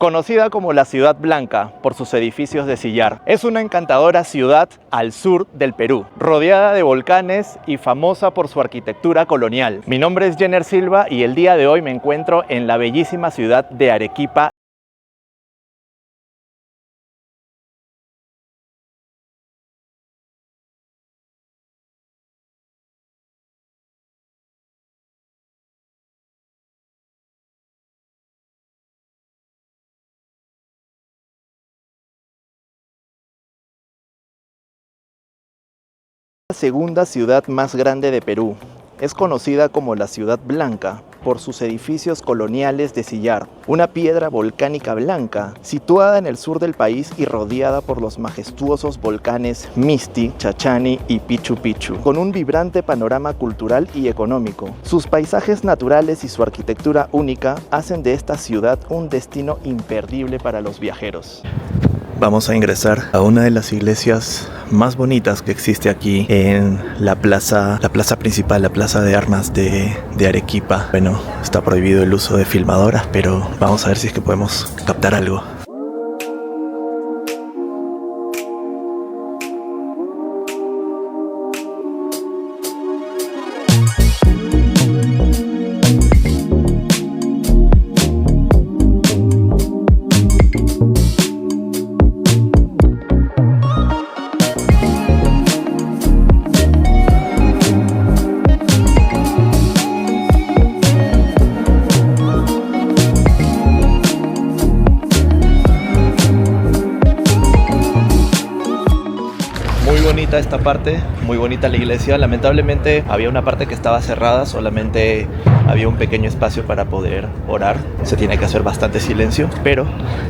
Conocida como la Ciudad Blanca por sus edificios de sillar, es una encantadora ciudad al sur del Perú, rodeada de volcanes y famosa por su arquitectura colonial. Mi nombre es Jenner Silva y el día de hoy me encuentro en la bellísima ciudad de Arequipa. La segunda ciudad más grande de Perú. Es conocida como la Ciudad Blanca por sus edificios coloniales de sillar, una piedra volcánica blanca situada en el sur del país y rodeada por los majestuosos volcanes Misti, Chachani y Pichu Pichu, con un vibrante panorama cultural y económico. Sus paisajes naturales y su arquitectura única hacen de esta ciudad un destino imperdible para los viajeros. Vamos a ingresar a una de las iglesias más bonitas que existe aquí en la plaza principal, la plaza de armas de Arequipa. Bueno, está prohibido el uso de filmadoras, pero vamos a ver si es que podemos captar algo. Esta parte, muy bonita la iglesia. Lamentablemente había una parte que estaba cerrada, solamente había un pequeño espacio para poder orar. Se tiene que hacer bastante silencio, pero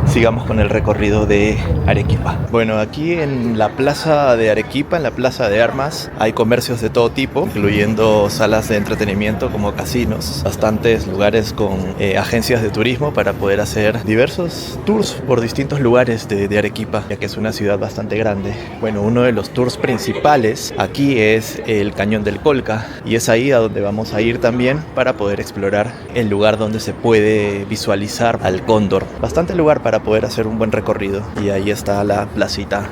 sigamos con el recorrido de Arequipa. Bueno, aquí en la plaza de Arequipa, en la plaza de armas, hay comercios de todo tipo, incluyendo salas de entretenimiento como casinos, bastantes lugares con agencias de turismo para poder hacer diversos tours por distintos lugares de Arequipa, ya que es una ciudad bastante grande. Bueno, uno de los tours principales aquí es el Cañón del Colca, y es ahí a donde vamos a ir también para poder explorar el lugar donde se puede visualizar al cóndor. Bastante lugar para poder hacer un buen recorrido, y ahí está la placita,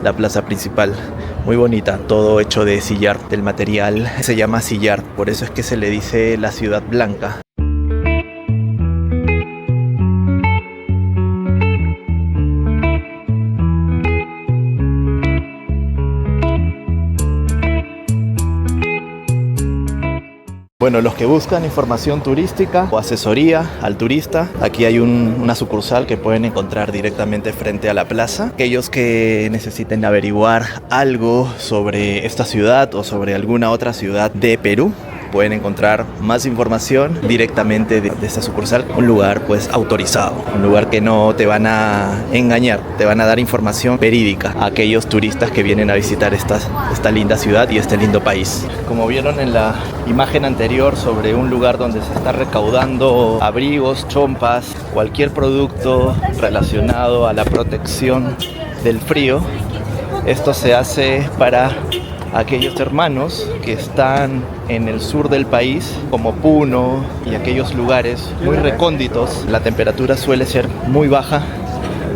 la plaza principal, muy bonita, todo hecho de sillar. El material se llama sillar, por eso es que se le dice la Ciudad Blanca. Bueno, los que buscan información turística o asesoría al turista, aquí hay una sucursal que pueden encontrar directamente frente a la plaza. Aquellos que necesiten averiguar algo sobre esta ciudad o sobre alguna otra ciudad de Perú, pueden encontrar más información directamente de esta sucursal. Un lugar pues autorizado, un lugar que no te van a engañar, te van a dar información verídica a aquellos turistas que vienen a visitar esta linda ciudad y este lindo país. Como vieron en la imagen anterior sobre un lugar donde se está recaudando abrigos, chompas, cualquier producto relacionado a la protección del frío, esto se hace para aquellos hermanos que están en el sur del país, como Puno y aquellos lugares muy recónditos. La temperatura suele ser muy baja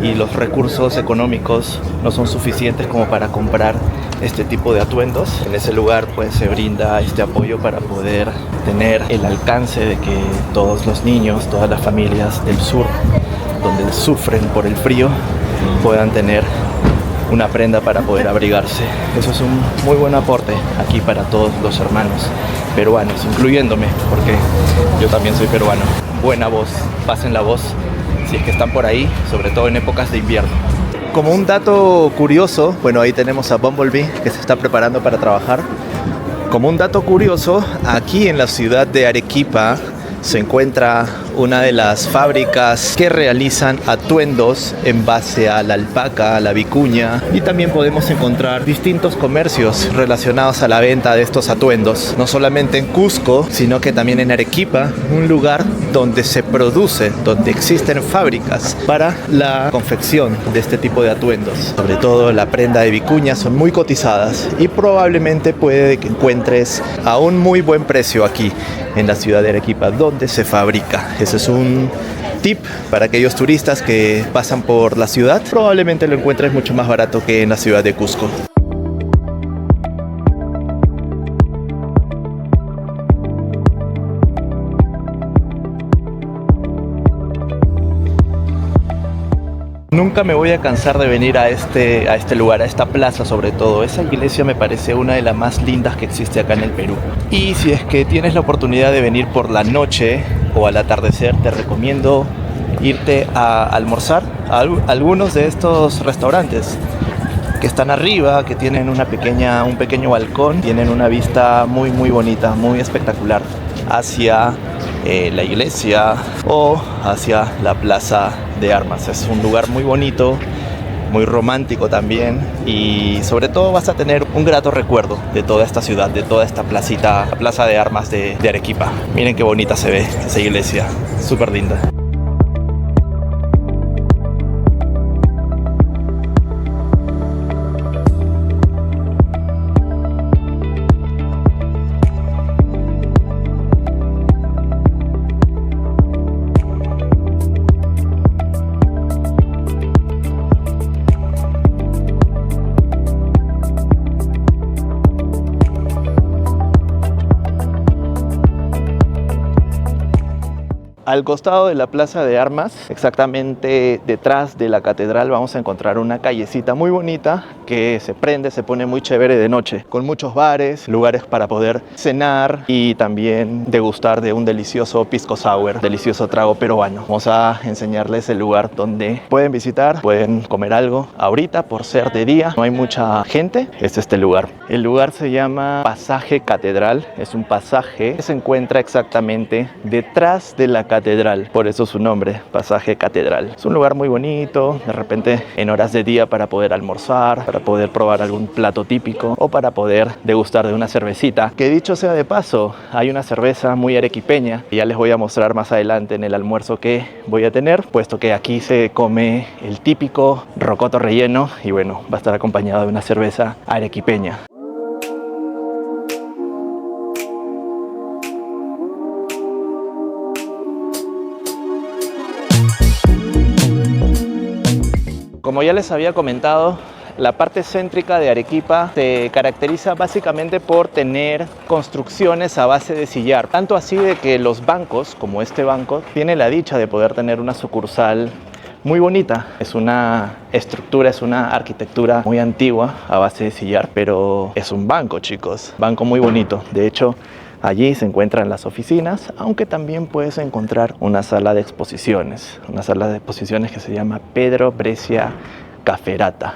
y los recursos económicos no son suficientes como para comprar este tipo de atuendos. En ese lugar pues se brinda este apoyo para poder tener el alcance de que todos los niños, todas las familias del sur, donde sufren por el frío, puedan tener una prenda para poder abrigarse. Eso es un muy buen aporte aquí para todos los hermanos peruanos, incluyéndome, porque yo también soy peruano. Buena voz, pasen la voz si es que están por ahí, sobre todo en épocas de invierno. Como un dato curioso, bueno, ahí tenemos a Bumblebee que se está preparando para trabajar. Como un dato curioso, aquí en la ciudad de Arequipa se encuentra una de las fábricas que realizan atuendos en base a la alpaca, a la vicuña, y también podemos encontrar distintos comercios relacionados a la venta de estos atuendos, no solamente en Cusco, sino que también en Arequipa, un lugar donde se produce, donde existen fábricas para la confección de este tipo de atuendos. Sobre todo la prenda de vicuña son muy cotizadas y probablemente puede que encuentres a un muy buen precio aquí en la ciudad de Arequipa, donde se fabrica. Ese es un tip para aquellos turistas que pasan por la ciudad. Probablemente lo encuentres mucho más barato que en la ciudad de Cusco. Nunca me voy a cansar de venir a este lugar, a esta plaza sobre todo. Esa iglesia me parece una de las más lindas que existe acá en el Perú. Y si es que tienes la oportunidad de venir por la noche o al atardecer, te recomiendo irte a almorzar a algunos de estos restaurantes que están arriba, que tienen un pequeño balcón, tienen una vista muy bonita, muy espectacular hacia la iglesia o hacia la plaza de armas. Es un lugar muy bonito, muy romántico también, y sobre todo vas a tener un grato recuerdo de toda esta ciudad, de toda esta placita, la plaza de armas de Arequipa. Miren qué bonita se ve esa iglesia, súper linda. Al costado de la plaza de armas, exactamente detrás de la catedral, vamos a encontrar una callecita muy bonita que se pone muy chévere de noche, con muchos bares, lugares para poder cenar y también degustar de un delicioso pisco sour, delicioso trago peruano. Vamos a enseñarles el lugar donde pueden visitar, pueden comer algo. Ahorita, por ser de día, no hay mucha gente, es este lugar. El lugar se llama Pasaje Catedral, es un pasaje que se encuentra exactamente detrás de la catedral, por eso su nombre, Pasaje Catedral. Es un lugar muy bonito, de repente en horas de día para poder almorzar, para poder probar algún plato típico o para poder degustar de una cervecita, que dicho sea de paso, hay una cerveza muy arequipeña y ya les voy a mostrar más adelante en el almuerzo que voy a tener, puesto que aquí se come el típico rocoto relleno y bueno, va a estar acompañado de una cerveza arequipeña. Como ya les había comentado, la parte céntrica de Arequipa se caracteriza básicamente por tener construcciones a base de sillar. Tanto así de que los bancos, como este banco, tiene la dicha de poder tener una sucursal muy bonita. Es una estructura, es una arquitectura muy antigua a base de sillar, pero es un banco, chicos. Banco muy bonito. De hecho, allí se encuentran las oficinas, aunque también puedes encontrar una sala de exposiciones. Una sala de exposiciones que se llama Pedro Breccia Cafferata,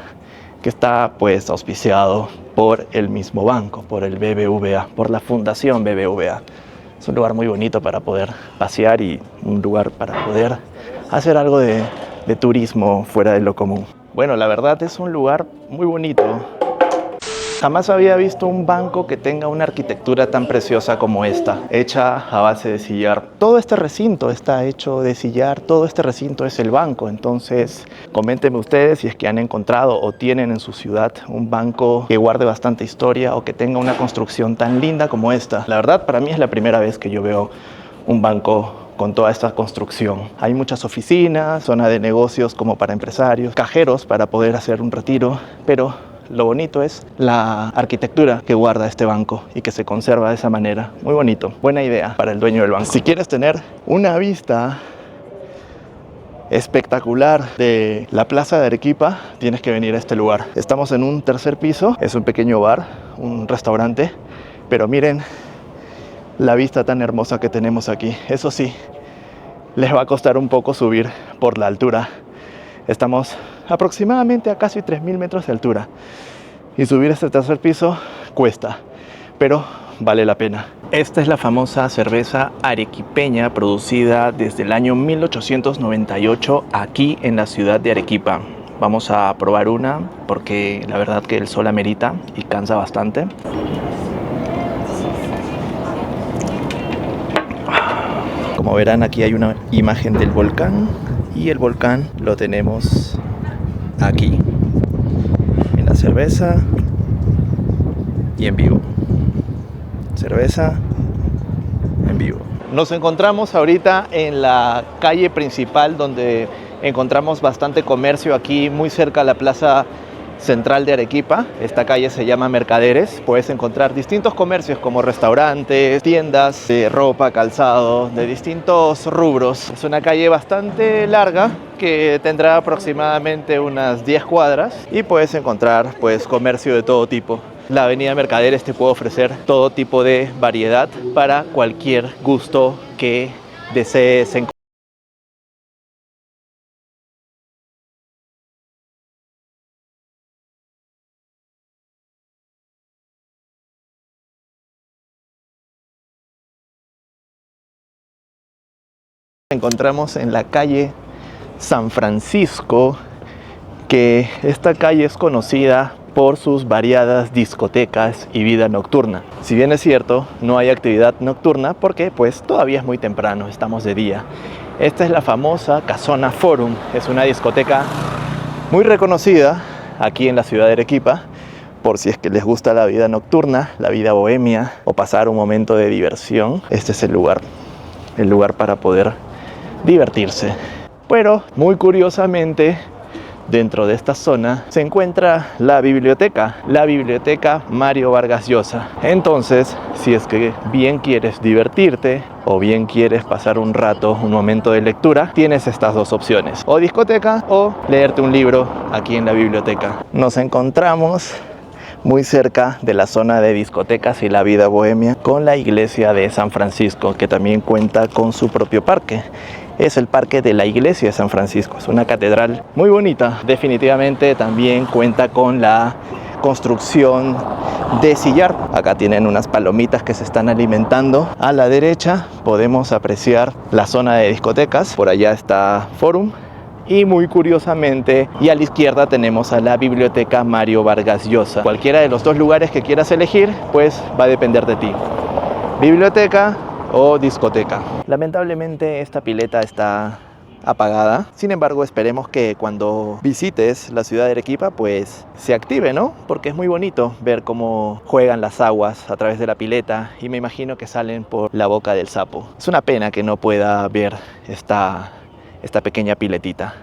que está pues auspiciado por el mismo banco, por el BBVA, por la Fundación BBVA. Es un lugar muy bonito para poder pasear y un lugar para poder hacer algo de turismo fuera de lo común. Bueno, la verdad es un lugar muy bonito. Jamás había visto un banco que tenga una arquitectura tan preciosa como esta, hecha a base de sillar. Todo este recinto está hecho de sillar, todo este recinto es el banco. Entonces, coméntenme ustedes si es que han encontrado o tienen en su ciudad un banco que guarde bastante historia o que tenga una construcción tan linda como esta. La verdad, para mí es la primera vez que yo veo un banco con toda esta construcción. Hay muchas oficinas, zona de negocios como para empresarios, cajeros para poder hacer un retiro, pero lo bonito es la arquitectura que guarda este banco y que se conserva de esa manera. Muy bonito, buena idea para el dueño del banco. Si quieres tener una vista espectacular de la plaza de Arequipa, tienes que venir a este lugar. Estamos en un tercer piso, es un pequeño bar, un restaurante, pero miren la vista tan hermosa que tenemos aquí. Eso sí, les va a costar un poco subir por la altura. Estamos aproximadamente a casi 3.000 metros de altura y subir este tercer piso cuesta, pero vale la pena. Esta es la famosa cerveza arequipeña producida desde el año 1898 aquí en la ciudad de Arequipa. Vamos a probar una porque la verdad que el sol amerita y cansa bastante. Como verán, aquí hay una imagen del volcán y el volcán lo tenemos aquí en la cerveza y en vivo. Cerveza en vivo. Nos encontramos ahorita en la calle principal donde encontramos bastante comercio aquí muy cerca a la plaza central de Arequipa. Esta calle se llama Mercaderes. Puedes encontrar distintos comercios como restaurantes, tiendas de ropa, calzado, de distintos rubros. Es una calle bastante larga que tendrá aproximadamente unas 10 cuadras y puedes encontrar comercio de todo tipo. La avenida Mercaderes te puede ofrecer todo tipo de variedad para cualquier gusto que desees encontrar. Encontramos en la calle San Francisco, que esta calle es conocida por sus variadas discotecas y vida nocturna. Si bien es cierto, no hay actividad nocturna porque todavía es muy temprano, estamos de día. Esta es la famosa Casona Forum, es una discoteca muy reconocida aquí en la ciudad de Arequipa, por si es que les gusta la vida nocturna, la vida bohemia o pasar un momento de diversión. Este es el lugar para poder divertirse. Pero muy curiosamente, dentro de esta zona se encuentra la biblioteca Mario Vargas Llosa. Entonces, si es que bien quieres divertirte o bien quieres pasar un rato, un momento de lectura, tienes estas dos opciones: o discoteca o leerte un libro aquí en la biblioteca. Nos encontramos muy cerca de la zona de discotecas y la vida bohemia con la iglesia de San Francisco, que también cuenta con su propio parque. Es el parque de la iglesia de San Francisco, es una catedral muy bonita. Definitivamente también cuenta con la construcción de sillar. Acá tienen unas palomitas que se están alimentando. A la derecha podemos apreciar la zona de discotecas, por allá está Forum. Y muy curiosamente, y a la izquierda tenemos a la biblioteca Mario Vargas Llosa. Cualquiera de los dos lugares que quieras elegir, va a depender de ti: biblioteca o discoteca. Lamentablemente esta pileta está apagada. Sin embargo, esperemos que cuando visites la ciudad de Arequipa se active, ¿no? Porque es muy bonito ver cómo juegan las aguas a través de la pileta, y me imagino que salen por la boca del sapo. Es una pena que no pueda ver esta pequeña piletita.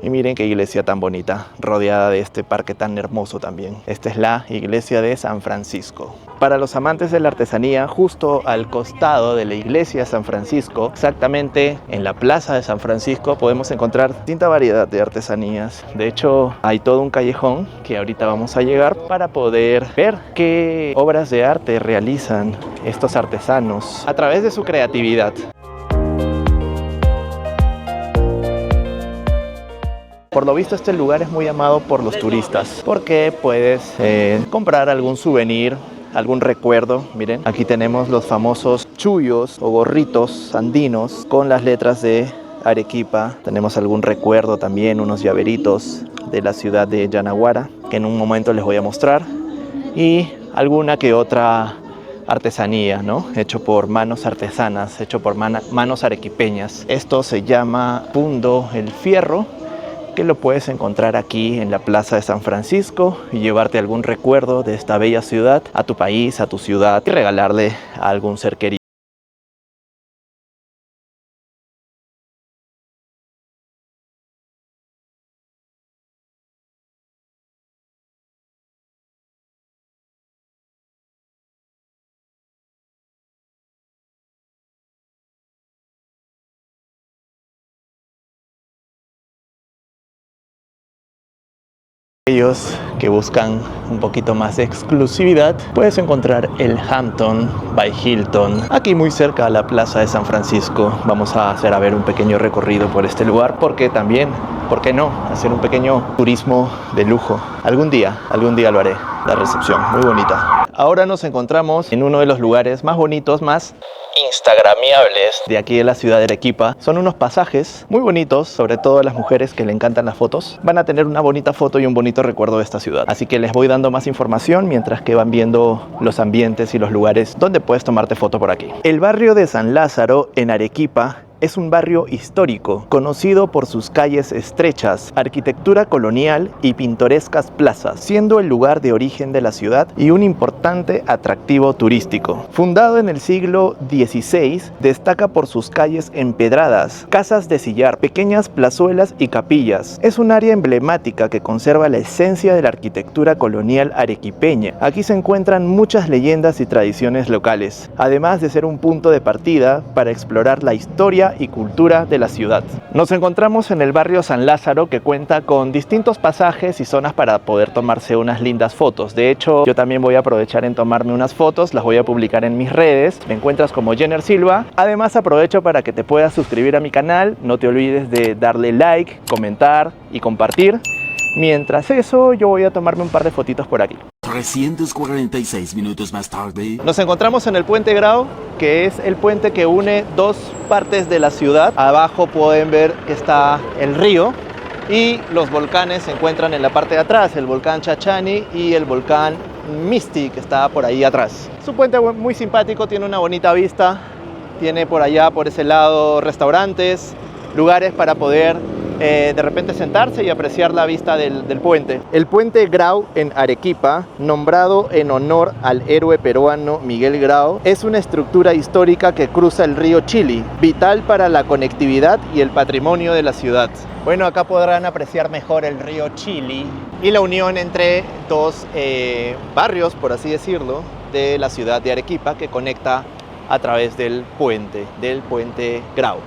Y miren qué iglesia tan bonita, rodeada de este parque tan hermoso también. Esta es la iglesia de San Francisco. Para los amantes de la artesanía, justo al costado de la iglesia de San Francisco, exactamente en la plaza de San Francisco, podemos encontrar distinta variedad de artesanías. De hecho, hay todo un callejón que ahorita vamos a llegar para poder ver qué obras de arte realizan estos artesanos a través de su creatividad. Por lo visto, este lugar es muy amado por los turistas porque puedes comprar algún souvenir, algún recuerdo. Miren, aquí tenemos los famosos chullos o gorritos andinos con las letras de Arequipa. Tenemos algún recuerdo también, unos llaveritos de la ciudad de Yanaguara, que en un momento les voy a mostrar, y alguna que otra artesanía, ¿no? Hecho por manos artesanas, hecho por manos arequipeñas. Esto se llama Pundo el Fierro, que lo puedes encontrar aquí en la plaza de San Francisco y llevarte algún recuerdo de esta bella ciudad a tu país, a tu ciudad, y regalarle a algún ser querido. Aquellos que buscan un poquito más de exclusividad, puedes encontrar el Hampton by Hilton aquí muy cerca a la plaza de San Francisco. Vamos a hacer un pequeño recorrido por este lugar, porque también, ¿por qué no?, hacer un pequeño turismo de lujo. Algún día lo haré. La recepción, muy bonita. Ahora nos encontramos en uno de los lugares más bonitos, más instagramiables de aquí de la ciudad de Arequipa. Son unos pasajes muy bonitos, sobre todo a las mujeres que le encantan las fotos. Van a tener una bonita foto y un bonito recuerdo de esta ciudad. Así que les voy dando más información mientras que van viendo los ambientes y los lugares donde puedes tomarte foto por aquí. El barrio de San Lázaro en Arequipa es un barrio histórico, conocido por sus calles estrechas, arquitectura colonial y pintorescas plazas, siendo el lugar de origen de la ciudad y un importante atractivo turístico. Fundado en el siglo XVI, destaca por sus calles empedradas, casas de sillar, pequeñas plazuelas y capillas. Es un área emblemática que conserva la esencia de la arquitectura colonial arequipeña. Aquí se encuentran muchas leyendas y tradiciones locales, además de ser un punto de partida para explorar la historia y cultura de la ciudad. Nos encontramos en el barrio San Lázaro, que cuenta con distintos pasajes y zonas para poder tomarse unas lindas fotos. De hecho, yo también voy a aprovechar en tomarme unas fotos, las voy a publicar en mis redes. Me encuentras como Jenner Silva. Además, aprovecho para que te puedas suscribir a mi canal. No te olvides de darle like, comentar y compartir. Mientras eso, yo voy a tomarme un par de fotitos por aquí. 346 minutos más tarde. Nos encontramos en el puente Grau, que es el puente que une dos partes de la ciudad. Abajo pueden ver que está el río y los volcanes se encuentran en la parte de atrás, el volcán Chachani y el volcán Misti, que está por ahí atrás. Es un puente muy simpático, tiene una bonita vista, tiene por allá, por ese lado, restaurantes, lugares para poder de repente sentarse y apreciar la vista del puente. El puente Grau en Arequipa, nombrado en honor al héroe peruano Miguel Grau, es una estructura histórica que cruza el río Chili, vital para la conectividad y el patrimonio de la ciudad. Bueno, acá podrán apreciar mejor el río Chili y la unión entre dos barrios, por así decirlo, de la ciudad de Arequipa, que conecta a través del puente Grau.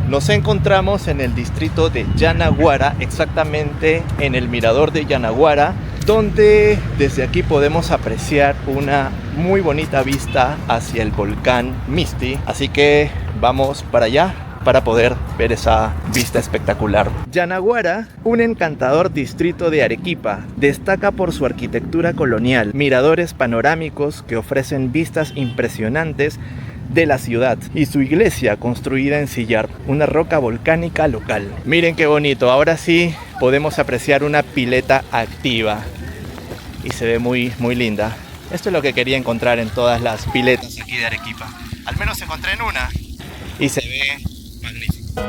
Nos encontramos en el distrito de Yanaguara, exactamente en el mirador de Yanaguara, donde desde aquí podemos apreciar una muy bonita vista hacia el volcán Misti. Así que vamos para allá para poder ver esa vista espectacular. Yanaguara, un encantador distrito de Arequipa, destaca por su arquitectura colonial, miradores panorámicos que ofrecen vistas impresionantes de la ciudad, y su iglesia construida en sillar, una roca volcánica local. Miren qué bonito, ahora sí podemos apreciar una pileta activa y se ve muy linda. Esto es lo que quería encontrar en todas las piletas aquí de Arequipa. Al menos encontré en una y se ve magnífico.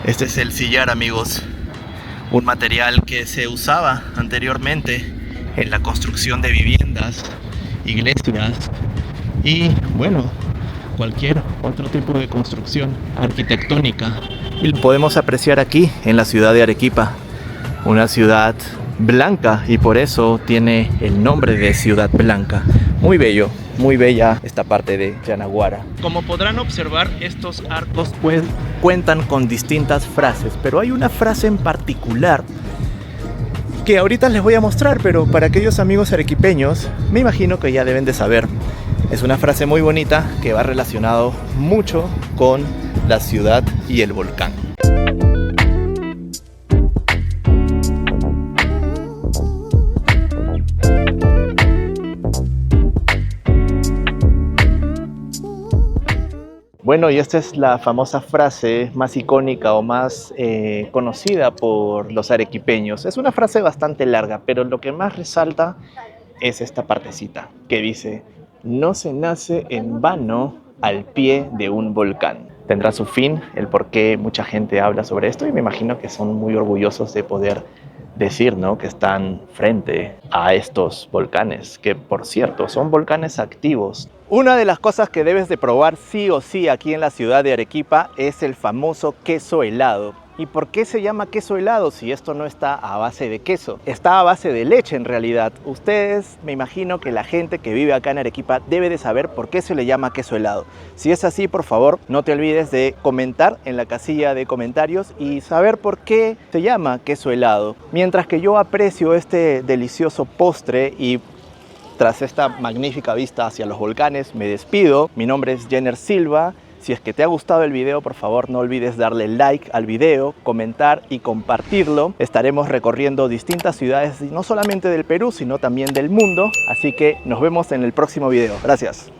Este es el sillar, amigos, un material que se usaba anteriormente en la construcción de viviendas, iglesias y, bueno, cualquier otro tipo de construcción arquitectónica. Y lo podemos apreciar aquí en la ciudad de Arequipa, una ciudad blanca, y por eso tiene el nombre de Ciudad Blanca. Muy bello, muy bella esta parte de Yanaguara. Como podrán observar, estos arcos pues cuentan con distintas frases, pero hay una frase en particular que ahorita les voy a mostrar, pero para aquellos amigos arequipeños me imagino que ya deben de saber. Es una frase muy bonita que va relacionado mucho con la ciudad y el volcán. Bueno, y esta es la famosa frase más icónica o más conocida por los arequipeños. Es una frase bastante larga, pero lo que más resalta es esta partecita que dice: no se nace en vano al pie de un volcán. Tendrá su fin el por qué mucha gente habla sobre esto, y me imagino que son muy orgullosos de poder decir, ¿no?, que están frente a estos volcanes, que por cierto son volcanes activos. Una de las cosas que debes de probar sí o sí aquí en la ciudad de Arequipa es el famoso queso helado. ¿Y por qué se llama queso helado si esto no está a base de queso? Está a base de leche en realidad. Ustedes, me imagino que la gente que vive acá en Arequipa debe de saber por qué se le llama queso helado. Si es así, por favor, no te olvides de comentar en la casilla de comentarios y saber por qué se llama queso helado. Mientras que yo aprecio este delicioso postre y tras esta magnífica vista hacia los volcanes, me despido. Mi nombre es Jenner Silva. Si es que te ha gustado el video, por favor no olvides darle like al video, comentar y compartirlo. Estaremos recorriendo distintas ciudades, no solamente del Perú, sino también del mundo. Así que nos vemos en el próximo video. Gracias.